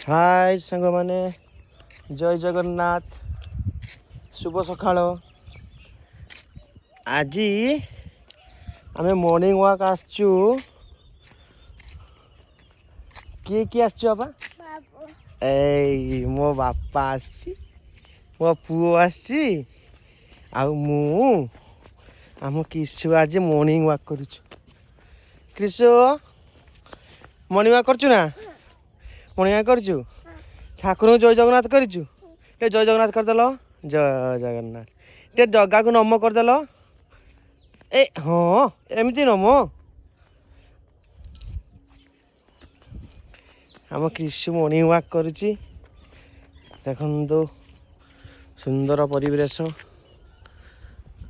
हाय सांग माने जय जगन्नाथ शुभ सकाळ आज आम मॉर्निंग वॉक आसचु किए किए आसचु बाबा ए मो बापा आसी मो पुओ आसी आ मु आम किशु आज मॉर्निंग वॉक करूछु किशु मॉर्निंग वॉक करछु ना मॉर्निंग वॉक करछु ठाकुर जय जगन्नाथ करछु जय जगन्नाथ करदेल जय जगन्नाथ टे जगा को नम करदेल ए हाँ एमती नम आम कृषि मॉर्निंग वॉक करुच्ची देखो सुंदर परिवेश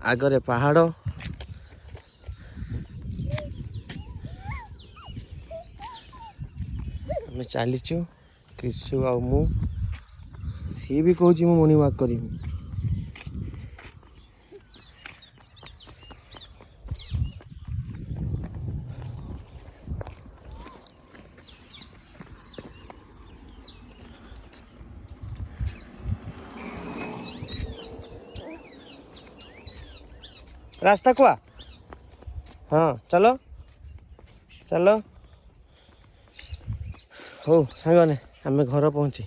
आगरे पहाड़ आम चलीचु कृषि आ मु सी भी कहूँ मु मॉर्निंग वॉक करी रास्ता कुआ हाँ चलो चलो हो सांग ने आम घर पहुँची